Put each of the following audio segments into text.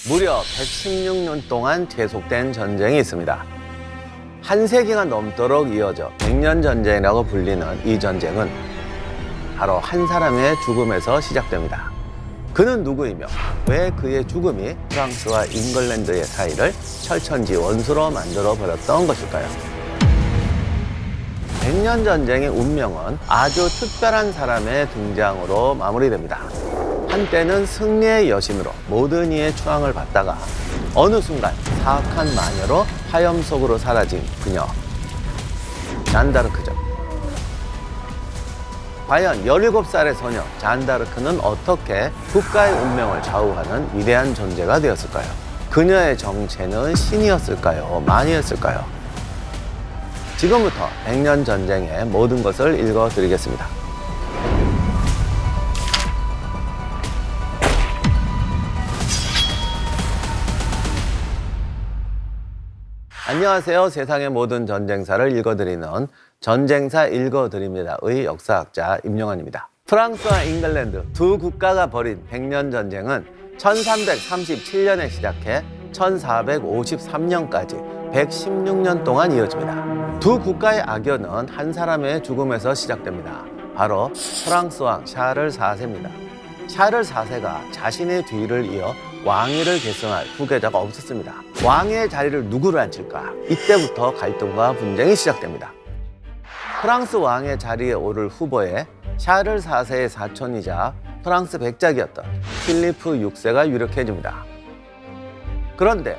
무려 116년 동안 계속된 전쟁이 있습니다. 한 세기가 넘도록 이어져 백년 전쟁이라고 불리는 이 전쟁은 바로 한 사람의 죽음에서 시작됩니다. 그는 누구이며 왜 그의 죽음이 프랑스와 잉글랜드의 사이를 철천지 원수로 만들어 버렸던 것일까요? 백년 전쟁의 운명은 아주 특별한 사람의 등장으로 마무리됩니다. 한때는 승리의 여신으로 모든 이의 추앙을 받다가 어느 순간 사악한 마녀로 화염 속으로 사라진 그녀, 잔다르크죠. 과연 17살의 소녀 잔다르크는 어떻게 국가의 운명을 좌우하는 위대한 존재가 되었을까요? 그녀의 정체는 신이었을까요? 만이었을까요? 지금부터 백년 전쟁의 모든 것을 읽어드리겠습니다. 안녕하세요. 세상의 모든 전쟁사를 읽어드리는 전쟁사 읽어드립니다의 역사학자 임용환입니다. 프랑스와 잉글랜드 두 국가가 벌인 백년 전쟁은 1337년에 시작해 1453년까지 116년 동안 이어집니다. 두 국가의 악연은 한 사람의 죽음에서 시작됩니다. 바로 프랑스 왕 샤를 4세입니다. 샤를 4세가 자신의 뒤를 이어 왕위를 계승할 후계자가 없었습니다. 왕의 자리를 누구를 앉힐까? 이때부터 갈등과 분쟁이 시작됩니다. 프랑스 왕의 자리에 오를 후보에 샤를 4세의 사촌이자 프랑스 백작이었던 필리프 6세가 유력해집니다. 그런데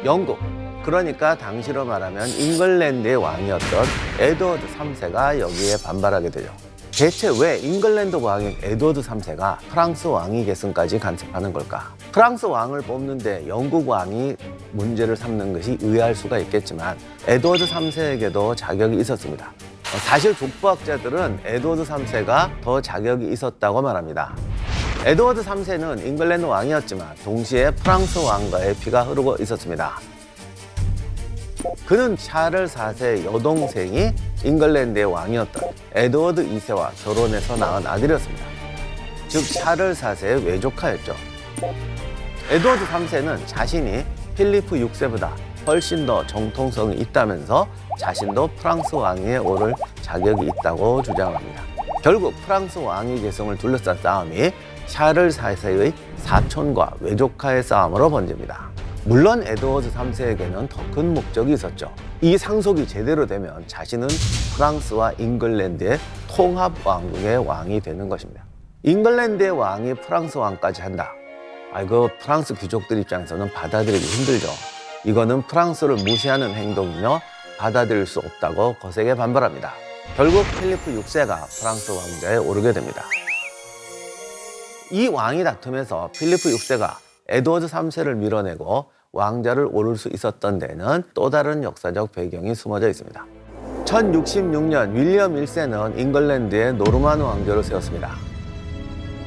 영국, 그러니까 당시로 말하면 잉글랜드의 왕이었던 에드워드 3세가 여기에 반발하게 되죠. 대체 왜 잉글랜드 왕인 에드워드 3세가 프랑스 왕위 계승까지 간섭하는 걸까? 프랑스 왕을 뽑는데 영국 왕이 문제를 삼는 것이 의아할 수가 있겠지만 에드워드 3세에게도 자격이 있었습니다. 사실 족보학자들은 에드워드 3세가 더 자격이 있었다고 말합니다. 에드워드 3세는 잉글랜드 왕이었지만 동시에 프랑스 왕가의 피가 흐르고 있었습니다. 그는 샤를 4세의 여동생이 잉글랜드의 왕이었던 에드워드 2세와 결혼해서 낳은 아들이었습니다. 즉 샤를 4세의 외조카였죠. 에드워드 3세는 자신이 필리프 6세보다 훨씬 더 정통성이 있다면서 자신도 프랑스 왕위에 오를 자격이 있다고 주장합니다. 결국 프랑스 왕위 계승을 둘러싼 싸움이 샤를 4세의 사촌과 외조카의 싸움으로 번집니다. 물론 에드워드 3세에게는 더 큰 목적이 있었죠. 이 상속이 제대로 되면 자신은 프랑스와 잉글랜드의 통합 왕국의 왕이 되는 것입니다. 잉글랜드의 왕이 프랑스 왕까지 한다. 이거 프랑스 귀족들 입장에서는 받아들이기 힘들죠. 이거는 프랑스를 무시하는 행동이며 받아들일 수 없다고 거세게 반발합니다. 결국 필리프 6세가 프랑스 왕좌에 오르게 됩니다. 이 왕위 다툼에서 필리프 6세가 에드워드 3세를 밀어내고 왕좌를 오를 수 있었던 데는 또 다른 역사적 배경이 숨어져 있습니다. 1066년 윌리엄 1세는 잉글랜드의 노르만 왕조를 세웠습니다.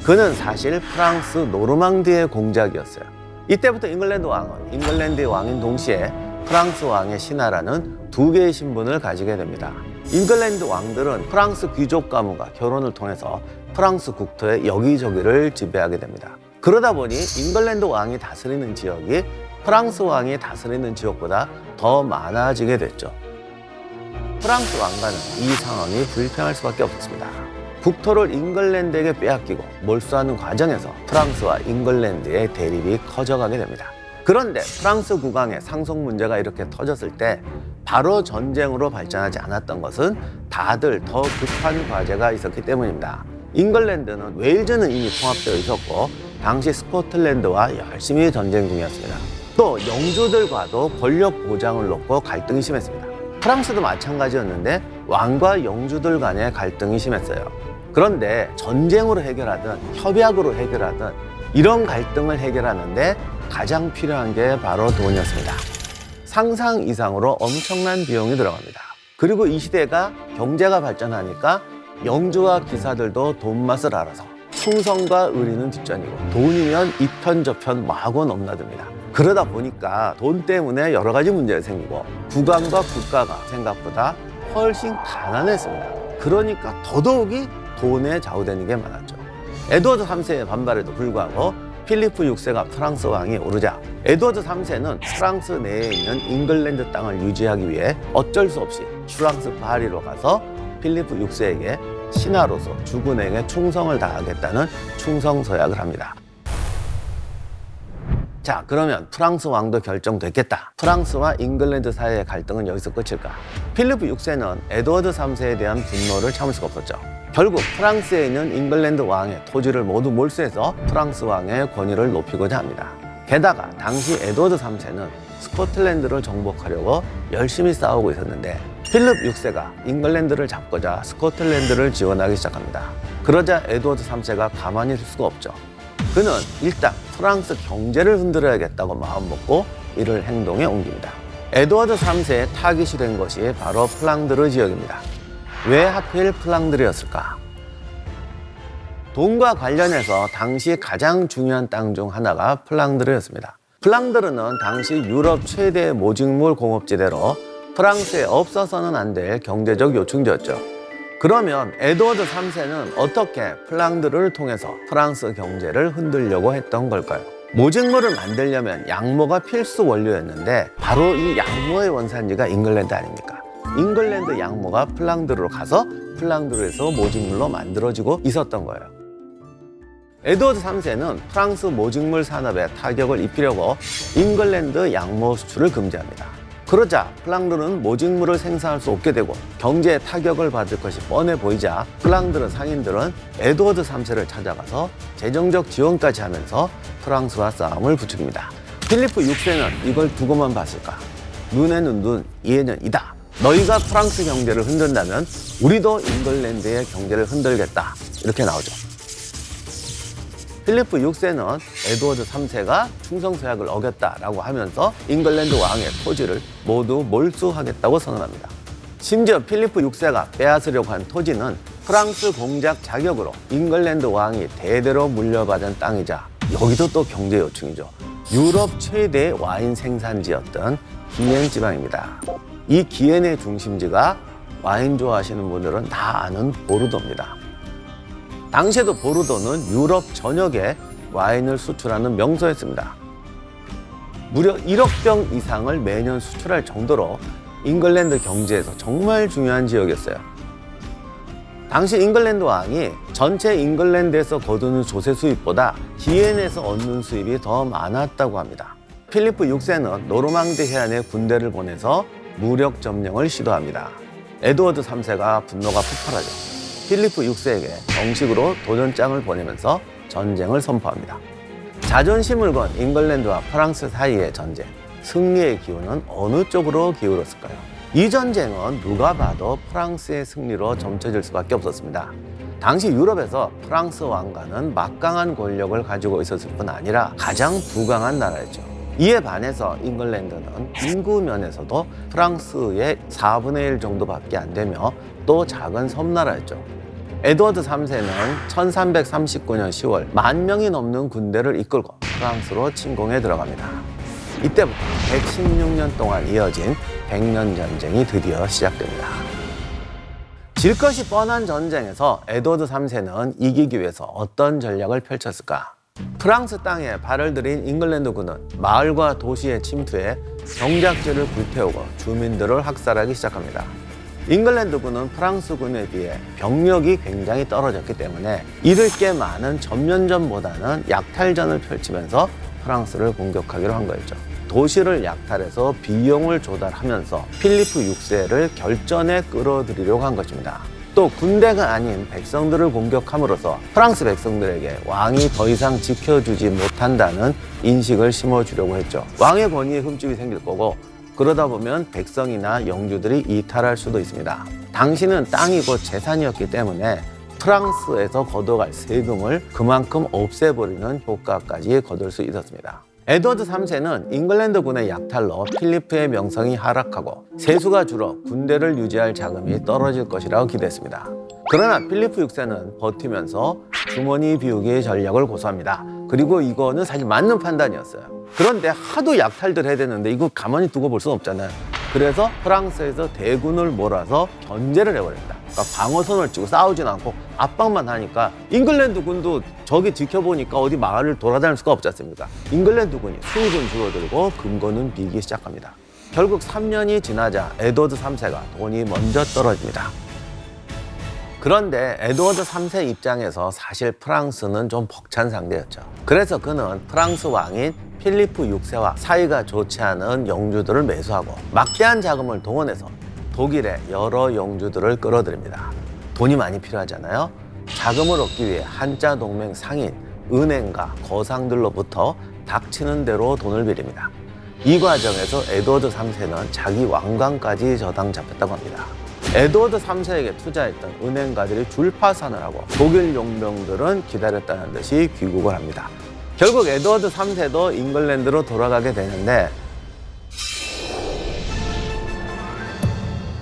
그는 사실 프랑스 노르망디의 공작이었어요. 이때부터 잉글랜드 왕은 잉글랜드의 왕인 동시에 프랑스 왕의 신하라는 두 개의 신분을 가지게 됩니다. 잉글랜드 왕들은 프랑스 귀족 가문과 결혼을 통해서 프랑스 국토의 여기저기를 지배하게 됩니다. 그러다 보니 잉글랜드 왕이 다스리는 지역이 프랑스 왕이 다스리는 지역보다 더 많아지게 됐죠. 프랑스 왕가는 이 상황이 불평할 수밖에 없었습니다. 국토를 잉글랜드에게 빼앗기고 몰수하는 과정에서 프랑스와 잉글랜드의 대립이 커져가게 됩니다. 그런데 프랑스 국왕의 상속 문제가 이렇게 터졌을 때 바로 전쟁으로 발전하지 않았던 것은 다들 더 급한 과제가 있었기 때문입니다. 잉글랜드는 웨일즈는 이미 통합되어 있었고 당시 스코틀랜드와 열심히 전쟁 중이었습니다. 또 영주들과도 권력 보장을 놓고 갈등이 심했습니다. 프랑스도 마찬가지였는데 왕과 영주들 간의 갈등이 심했어요. 그런데 전쟁으로 해결하든 협약으로 해결하든 이런 갈등을 해결하는데 가장 필요한 게 바로 돈이었습니다. 상상 이상으로 엄청난 비용이 들어갑니다. 그리고 이 시대가 경제가 발전하니까 영주와 기사들도 돈 맛을 알아서 충성과 의리는 뒷전이고 돈이면 이편저편 마구 넘나듭니다. 그러다 보니까 돈 때문에 여러 가지 문제가 생기고 국왕과 국가가 생각보다 훨씬 가난했습니다. 그러니까 더더욱이 돈에 좌우되는 게 많았죠. 에드워드 3세의 반발에도 불구하고 필리프 6세가 프랑스 왕이 오르자 에드워드 3세는 프랑스 내에 있는 잉글랜드 땅을 유지하기 위해 어쩔 수 없이 프랑스 파리로 가서 필리프 6세에게 신하로서 주군에게 충성을 다하겠다는 충성서약을 합니다. 자, 그러면 프랑스 왕도 결정됐겠다. 프랑스와 잉글랜드 사이의 갈등은 여기서 끝일까? 필리프 6세는 에드워드 3세에 대한 분노를 참을 수가 없었죠. 결국 프랑스에 있는 잉글랜드 왕의 토지를 모두 몰수해서 프랑스 왕의 권위를 높이고자 합니다. 게다가 당시 에드워드 3세는 스코틀랜드를 정복하려고 열심히 싸우고 있었는데 필립 6세가 잉글랜드를 잡고자 스코틀랜드를 지원하기 시작합니다. 그러자 에드워드 3세가 가만히 있을 수가 없죠. 그는 일단 프랑스 경제를 흔들어야겠다고 마음먹고 이를 행동에 옮깁니다. 에드워드 3세의 타깃이 된 것이 바로 플랑드르 지역입니다. 왜 하필 플랑드르였을까? 돈과 관련해서 당시 가장 중요한 땅 중 하나가 플랑드르였습니다. 플랑드르는 당시 유럽 최대 모직물 공업지대로 프랑스에 없어서는 안 될 경제적 요충지였죠. 그러면 에드워드 3세는 어떻게 플랑드르를 통해서 프랑스 경제를 흔들려고 했던 걸까요? 모직물을 만들려면 양모가 필수 원료였는데 바로 이 양모의 원산지가 잉글랜드 아닙니까? 잉글랜드 양모가 플랑드르로 가서 플랑드르에서 모직물로 만들어지고 있었던 거예요. 에드워드 3세는 프랑스 모직물 산업에 타격을 입히려고 잉글랜드 양모 수출을 금지합니다. 그러자 플랑드르는 모직물을 생산할 수 없게 되고 경제에 타격을 받을 것이 뻔해 보이자 플랑드르 상인들은 에드워드 3세를 찾아가서 재정적 지원까지 하면서 프랑스와 싸움을 부추깁니다. 필리프 6세는 이걸 두고만 봤을까? 눈에는 눈, 이에는 이다. 너희가 프랑스 경제를 흔든다면 우리도 잉글랜드의 경제를 흔들겠다. 이렇게 나오죠. 필리프 6세는 에드워드 3세가 충성서약을 어겼다라고 하면서 잉글랜드 왕의 토지를 모두 몰수하겠다고 선언합니다. 심지어 필리프 6세가 빼앗으려고 한 토지는 프랑스 공작 자격으로 잉글랜드 왕이 대대로 물려받은 땅이자 여기도 또 경제 요충이죠. 유럽 최대 와인 생산지였던 기엔 지방입니다. 이 기엔의 중심지가 와인 좋아하시는 분들은 다 아는 보르도입니다. 당시에도 보르도는 유럽 전역에 와인을 수출하는 명소였습니다. 무려 1억 병 이상을 매년 수출할 정도로 잉글랜드 경제에서 정말 중요한 지역이었어요. 당시 잉글랜드 왕이 전체 잉글랜드에서 거두는 조세 수입보다 기엔에서 얻는 수입이 더 많았다고 합니다. 필리프 6세는 노르망디 해안에 군대를 보내서 무력 점령을 시도합니다. 에드워드 3세가 분노가 폭발하죠. 필리프 6세에게 정식으로 도전장을 보내면서 전쟁을 선포합니다. 자존심을 건 잉글랜드와 프랑스 사이의 전쟁, 승리의 기운은 어느 쪽으로 기울었을까요? 이 전쟁은 누가 봐도 프랑스의 승리로 점쳐질 수밖에 없었습니다. 당시 유럽에서 프랑스 왕가는 막강한 권력을 가지고 있었을 뿐 아니라 가장 부강한 나라였죠. 이에 반해서 잉글랜드는 인구 면에서도 프랑스의 4분의 1 정도밖에 안 되며 또 작은 섬나라였죠. 에드워드 3세는 1339년 10월 10,000명이 넘는 군대를 이끌고 프랑스로 침공에 들어갑니다. 이때부터 116년 동안 이어진 백년 전쟁이 드디어 시작됩니다. 질 것이 뻔한 전쟁에서 에드워드 3세는 이기기 위해서 어떤 전략을 펼쳤을까? 프랑스 땅에 발을 들인 잉글랜드군은 마을과 도시에 침투해 경작지를 불태우고 주민들을 학살하기 시작합니다. 잉글랜드군은 프랑스군에 비해 병력이 굉장히 떨어졌기 때문에 잃을 게 많은 전면전보다는 약탈전을 펼치면서 프랑스를 공격하기로 한 거였죠. 도시를 약탈해서 비용을 조달하면서 필리프 6세를 결전에 끌어들이려고 한 것입니다. 또 군대가 아닌 백성들을 공격함으로써 프랑스 백성들에게 왕이 더 이상 지켜주지 못한다는 인식을 심어주려고 했죠. 왕의 권위에 흠집이 생길 거고 그러다 보면 백성이나 영주들이 이탈할 수도 있습니다. 당시는 땅이 곧 재산이었기 때문에 프랑스에서 걷어갈 세금을 그만큼 없애버리는 효과까지 거둘 수 있었습니다. 에드워드 3세는 잉글랜드군의 약탈로 필리프의 명성이 하락하고 세수가 줄어 군대를 유지할 자금이 떨어질 것이라고 기대했습니다. 그러나 필리프 6세는 버티면서 주머니 비우기 전략을 고수합니다. 그리고 이거는 사실 맞는 판단이었어요. 그런데 하도 약탈들 해야 되는데 이거 가만히 두고 볼 수는 없잖아요. 그래서 프랑스에서 대군을 몰아서 견제를 해버렸다. 아까 방어선을 치고 싸우진 않고 압박만 하니까 잉글랜드 군도 저기 지켜보니까 어디 마을을 돌아다닐 수가 없지 않습니까? 잉글랜드 군이 수입은 줄어들고 금고는 비기 시작합니다. 결국 3년이 지나자 에드워드 3세가 돈이 먼저 떨어집니다. 그런데 에드워드 3세 입장에서 사실 프랑스는 좀 벅찬 상대였죠. 그래서 그는 프랑스 왕인 필리프 6세와 사이가 좋지 않은 영주들을 매수하고 막대한 자금을 동원해서 독일의 여러 영주들을 끌어들입니다. 돈이 많이 필요하잖아요. 자금을 얻기 위해 한자 동맹 상인, 은행가, 거상들로부터 닥치는 대로 돈을 빌립니다. 이 과정에서 에드워드 3세는 자기 왕관까지 저당 잡혔다고 합니다. 에드워드 3세에게 투자했던 은행가들이 줄파산을 하고 독일 용병들은 기다렸다는 듯이 귀국을 합니다. 결국 에드워드 3세도 잉글랜드로 돌아가게 되는데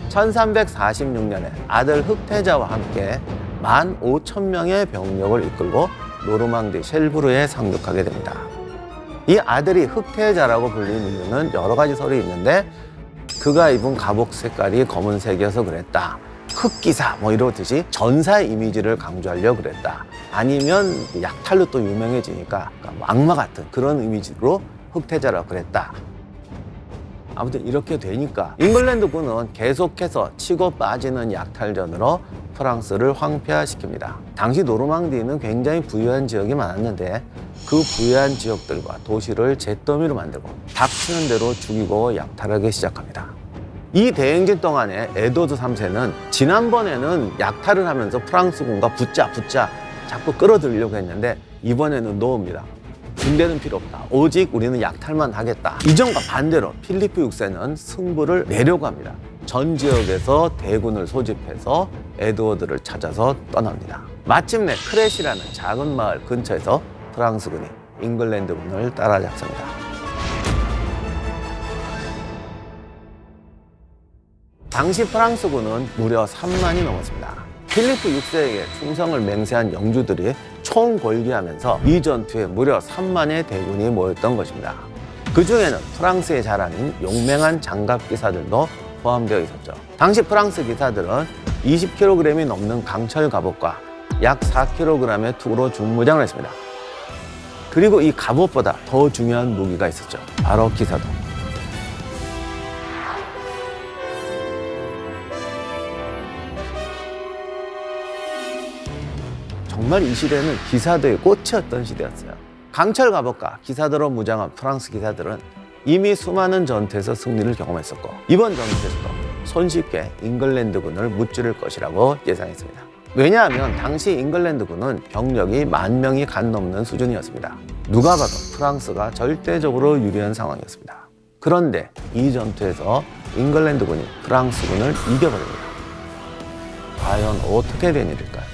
1346년에 아들 흑태자와 함께 15,000명의 병력을 이끌고 노르망디 쉘브르에 상륙하게 됩니다. 이 아들이 흑태자라고 불리는 이유는 여러 가지 설이 있는데 그가 입은 갑옷 색깔이 검은색이어서 그랬다. 흑기사 뭐 이러듯이 전사의 이미지를 강조하려고 그랬다. 아니면 약탈로 또 유명해지니까 악마 같은 그런 이미지로 흑태자라고 그랬다. 아무튼 이렇게 되니까 잉글랜드군은 계속해서 치고 빠지는 약탈전으로 프랑스를 황폐화시킵니다. 당시 노르망디는 굉장히 부유한 지역이 많았는데 그 부유한 지역들과 도시를 잿더미로 만들고 닥치는 대로 죽이고 약탈하기 시작합니다. 이 대행진 동안에 에드워드 3세는 지난번에는 약탈을 하면서 프랑스군과 붙자 자꾸 끌어들이려고 했는데 이번에는 노입니다. 군대는 필요 없다. 오직 우리는 약탈만 하겠다. 이전과 반대로 필리프 6세는 승부를 내려고 합니다. 전 지역에서 대군을 소집해서 에드워드를 찾아서 떠납니다. 마침내 크렛이라는 작은 마을 근처에서 프랑스군이 잉글랜드군을 따라잡습니다. 당시 프랑스군은 무려 3만이 넘었습니다. 필리프 6세에게 충성을 맹세한 영주들이 총궐기하면서 이 전투에 무려 3만의 대군이 모였던 것입니다. 그 중에는 프랑스의 자랑인 용맹한 장갑 기사들도 포함되어 있었죠. 당시 프랑스 기사들은 20kg이 넘는 강철 갑옷과 약 4kg의 투구로 중무장을 했습니다. 그리고 이 갑옷보다 더 중요한 무기가 있었죠. 바로 기사도. 정말 이 시대는 기사들의 꽃이었던 시대였어요. 강철 갑옷과 기사들로 무장한 프랑스 기사들은 이미 수많은 전투에서 승리를 경험했었고 이번 전투에서도 손쉽게 잉글랜드군을 무찌를 것이라고 예상했습니다. 왜냐하면 당시 잉글랜드군은 병력이 10,000명이 간 넘는 수준이었습니다. 누가 봐도 프랑스가 절대적으로 유리한 상황이었습니다. 그런데 이 전투에서 잉글랜드군이 프랑스군을 이겨버립니다. 과연 어떻게 된 일일까요?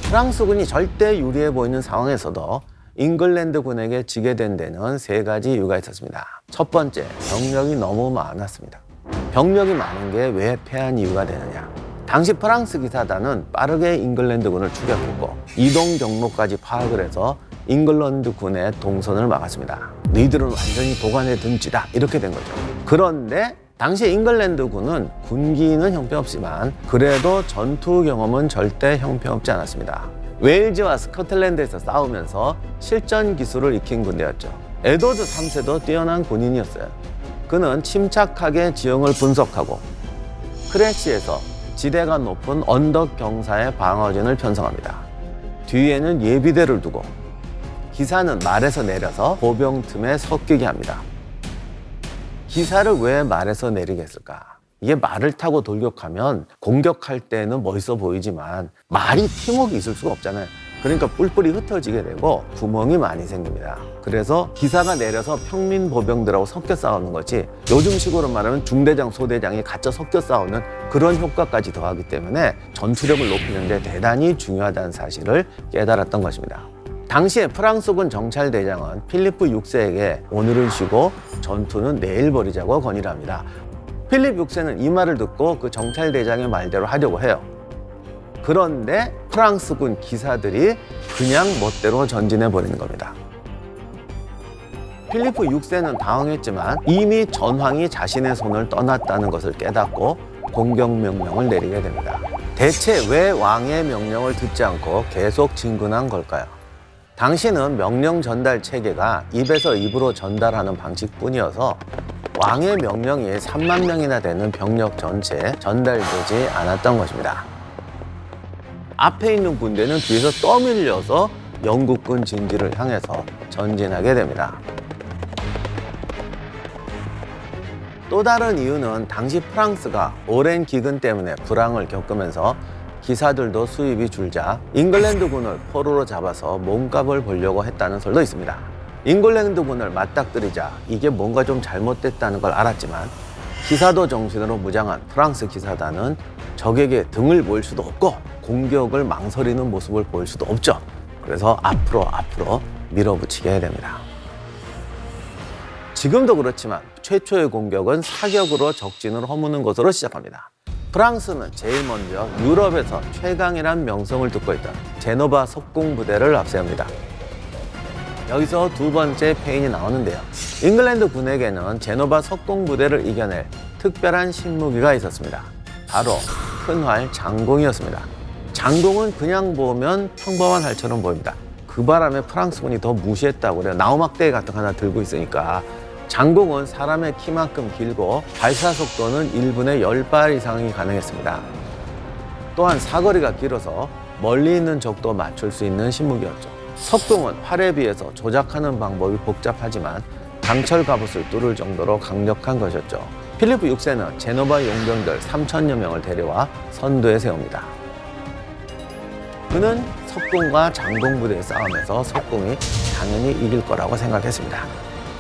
프랑스군이 절대 유리해 보이는 상황에서도 잉글랜드군에게 지게 된 데는 3가지 이유가 있었습니다. 첫 번째, 병력이 너무 많았습니다. 병력이 많은 게 왜 패한 이유가 되느냐? 당시 프랑스 기사단은 빠르게 잉글랜드군을 추격했고 이동 경로까지 파악을 해서 잉글랜드군의 동선을 막았습니다. 너희들은 완전히 도관에 든지다 이렇게 된 거죠. 그런데 당시 잉글랜드군은 군기는 형편없지만 그래도 전투 경험은 절대 형편없지 않았습니다. 웨일즈와 스코틀랜드에서 싸우면서 실전 기술을 익힌 군대였죠. 에드워드 3세도 뛰어난 군인이었어요. 그는 침착하게 지형을 분석하고 크래시에서 지대가 높은 언덕 경사의 방어진을 편성합니다. 뒤에는 예비대를 두고 기사는 말에서 내려서 보병 틈에 섞이게 합니다. 기사를 왜 말에서 내리게 했을까? 이게 말을 타고 돌격하면 공격할 때는 멋있어 보이지만 말이 팀워크 있을 수가 없잖아요. 그러니까 뿔뿔이 흩어지게 되고 구멍이 많이 생깁니다. 그래서 기사가 내려서 평민 보병들하고 섞여 싸우는 거지 요즘식으로 말하면 중대장, 소대장이 갇혀 섞여 싸우는 그런 효과까지 더하기 때문에 전투력을 높이는 데 대단히 중요하다는 사실을 깨달았던 것입니다. 당시에 프랑스군 정찰대장은 필리프 6세에게 오늘은 쉬고 전투는 내일 벌이자고 건의를 합니다. 필립 6세는 이 말을 듣고 그 정찰대장의 말대로 하려고 해요. 그런데 프랑스군 기사들이 그냥 멋대로 전진해 버리는 겁니다. 필리프 6세는 당황했지만 이미 전황이 자신의 손을 떠났다는 것을 깨닫고 공격 명령을 내리게 됩니다. 대체 왜 왕의 명령을 듣지 않고 계속 진군한 걸까요? 당시는 명령 전달 체계가 입에서 입으로 전달하는 방식뿐이어서 왕의 명령이 3만 명이나 되는 병력 전체에 전달되지 않았던 것입니다. 앞에 있는 군대는 뒤에서 떠밀려서 영국군 진지를 향해서 전진하게 됩니다. 또 다른 이유는 당시 프랑스가 오랜 기근 때문에 불황을 겪으면서 기사들도 수입이 줄자 잉글랜드군을 포로로 잡아서 몸값을 보려고 했다는 설도 있습니다. 잉글랜드군을 맞닥뜨리자 이게 뭔가 좀 잘못됐다는 걸 알았지만 기사도 정신으로 무장한 프랑스 기사단은 적에게 등을 보일 수도 없고 공격을 망설이는 모습을 보일 수도 없죠. 그래서 앞으로 밀어붙이게 됩니다. 지금도 그렇지만 최초의 공격은 사격으로 적진을 허무는 것으로 시작합니다. 프랑스는 제일 먼저 유럽에서 최강이란 명성을 듣고 있던 제노바 석궁부대를 앞세웁니다. 여기서 두 번째 페인이 나오는데요. 잉글랜드 군에게는 제노바 석궁부대를 이겨낼 특별한 신무기가 있었습니다. 바로 큰 활 장공이었습니다. 장공은 그냥 보면 평범한 활처럼 보입니다. 그 바람에 프랑스군이 더 무시했다고 그래요. 나우막대 같은 거 하나 들고 있으니까. 장공은 사람의 키만큼 길고 발사 속도는 1분에 10발 이상이 가능했습니다. 또한 사거리가 길어서 멀리 있는 적도 맞출 수 있는 신무기였죠. 석궁은 활에 비해서 조작하는 방법이 복잡하지만 강철 갑옷을 뚫을 정도로 강력한 것이었죠. 필리프 6세는 제노바 용병들 3,000여 명을 데려와 선두에 세웁니다. 그는 석궁과 장공 부대의 싸움에서 석궁이 당연히 이길 거라고 생각했습니다.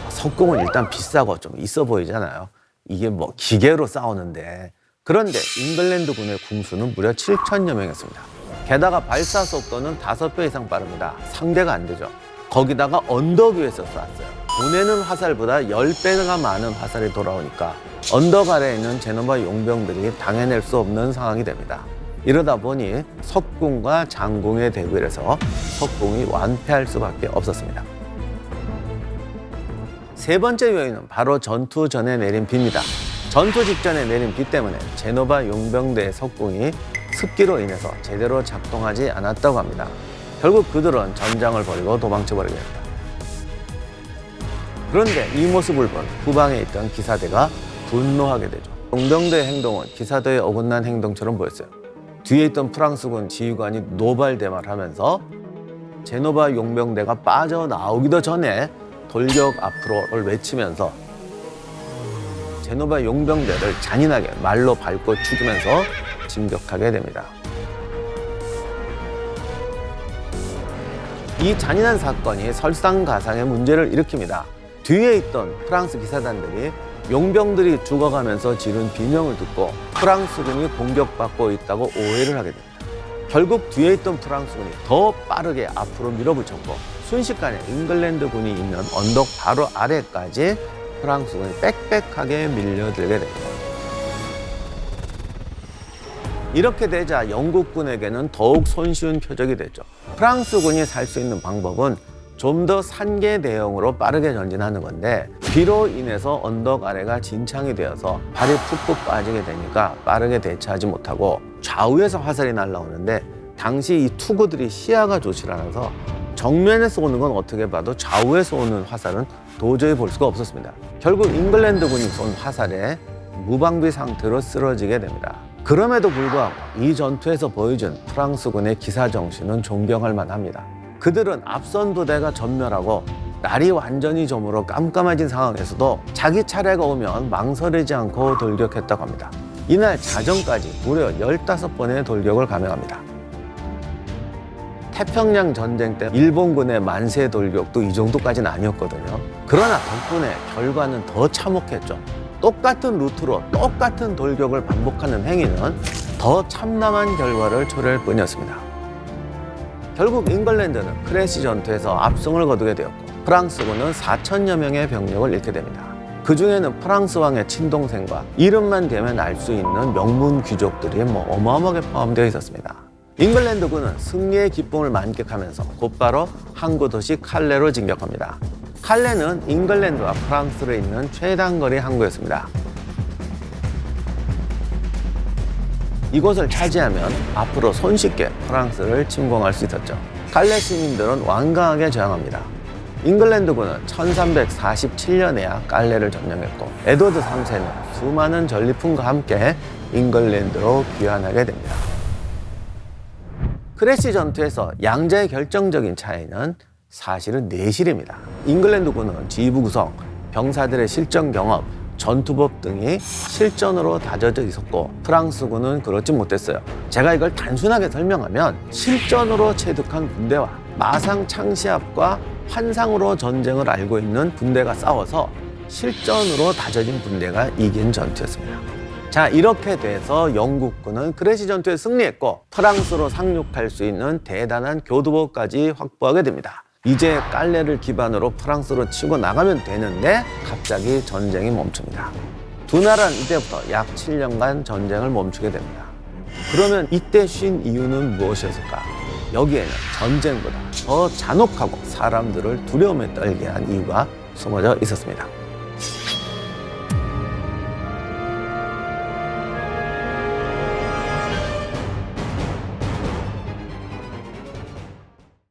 석궁은 일단 비싸고 좀 있어 보이잖아요. 이게 뭐 기계로 싸우는데. 그런데 잉글랜드 군의 궁수는 무려 7,000여 명이었습니다. 게다가 발사 속도는 5배 이상 빠릅니다. 상대가 안 되죠. 거기다가 언덕 위에서 쐈어요. 보내는 화살보다 10배가 많은 화살이 돌아오니까 언덕 아래에 있는 제노바 용병들이 당해낼 수 없는 상황이 됩니다. 이러다 보니 석궁과 장궁의 대결에서 석궁이 완패할 수밖에 없었습니다. 세 번째 요인은 바로 전투 전에 내린 비입니다. 전투 직전에 내린 비 때문에 제노바 용병대의 석궁이 습기로 인해서 제대로 작동하지 않았다고 합니다. 결국 그들은 전장을 버리고 도망쳐버리게 됩니다. 그런데 이 모습을 본 후방에 있던 기사대가 분노하게 되죠. 용병대의 행동은 기사대의 어긋난 행동처럼 보였어요. 뒤에 있던 프랑스군 지휘관이 노발대말하면서 제노바 용병대가 빠져나오기도 전에 돌격 앞으로를 외치면서 제노바 용병대를 잔인하게 말로 밟고 죽이면서 진격하게 됩니다. 이 잔인한 사건이 설상가상의 문제를 일으킵니다. 뒤에 있던 프랑스 기사단들이 용병들이 죽어가면서 지른 비명을 듣고 프랑스군이 공격받고 있다고 오해를 하게 됩니다. 결국 뒤에 있던 프랑스군이 더 빠르게 앞으로 밀어붙였고 순식간에 잉글랜드 군이 있는 언덕 바로 아래까지 프랑스군이 빽빽하게 밀려들게 됩니다. 이렇게 되자 영국군에게는 더욱 손쉬운 표적이 됐죠. 프랑스군이 살 수 있는 방법은 좀 더 산계 대형으로 빠르게 전진하는 건데 비로 인해서 언덕 아래가 진창이 되어서 발이 푹푹 빠지게 되니까 빠르게 대처하지 못하고 좌우에서 화살이 날라오는데 당시 이 투구들이 시야가 좋지 않아서 정면에서 오는 건 어떻게 봐도 좌우에서 오는 화살은 도저히 볼 수가 없었습니다. 결국 잉글랜드군이 쏜 화살에 무방비 상태로 쓰러지게 됩니다. 그럼에도 불구하고 이 전투에서 보여준 프랑스군의 기사 정신은 존경할 만합니다. 그들은 앞선 부대가 전멸하고 날이 완전히 저물어 깜깜해진 상황에서도 자기 차례가 오면 망설이지 않고 돌격했다고 합니다. 이날 자정까지 무려 15번의 돌격을 감행합니다. 태평양 전쟁 때 일본군의 만세 돌격도 이 정도까지는 아니었거든요. 그러나 덕분에 결과는 더 참혹했죠. 똑같은 루트로 똑같은 돌격을 반복하는 행위는 더 참담한 결과를 초래할 뿐이었습니다. 결국 잉글랜드는 크레시 전투에서 압승을 거두게 되었고 프랑스군은 4,000여 명의 병력을 잃게 됩니다. 그 중에는 프랑스 왕의 친동생과 이름만 대면 알 수 있는 명문 귀족들이 어마어마하게 포함되어 있었습니다. 잉글랜드군은 승리의 기쁨을 만끽하면서 곧바로 항구 도시 칼레로 진격합니다. 칼레는 잉글랜드와 프랑스를 잇는 최단거리 항구였습니다. 이곳을 차지하면 앞으로 손쉽게 프랑스를 침공할 수 있었죠. 갈레 시민들은 완강하게 저항합니다. 잉글랜드군은 1347년에야 갈레를 점령했고 에드워드 3세는 수많은 전리품과 함께 잉글랜드로 귀환하게 됩니다. 크레시 전투에서 양자의 결정적인 차이는 사실은 내실입니다. 잉글랜드군은 지휘부 구성, 병사들의 실전 경험, 전투법 등이 실전으로 다져져 있었고 프랑스군은 그렇지 못했어요. 제가 이걸 단순하게 설명하면 실전으로 체득한 군대와 마상 창시합과 환상으로 전쟁을 알고 있는 군대가 싸워서 실전으로 다져진 군대가 이긴 전투였습니다. 자, 이렇게 돼서 영국군은 크레시 전투에 승리했고 프랑스로 상륙할 수 있는 대단한 교두보까지 확보하게 됩니다. 이제 갈레를 기반으로 프랑스로 치고 나가면 되는데 갑자기 전쟁이 멈춥니다. 두 나라는 이때부터 약 7년간 전쟁을 멈추게 됩니다. 그러면 이때 쉰 이유는 무엇이었을까? 여기에는 전쟁보다 더 잔혹하고 사람들을 두려움에 떨게 한 이유가 숨어져 있었습니다.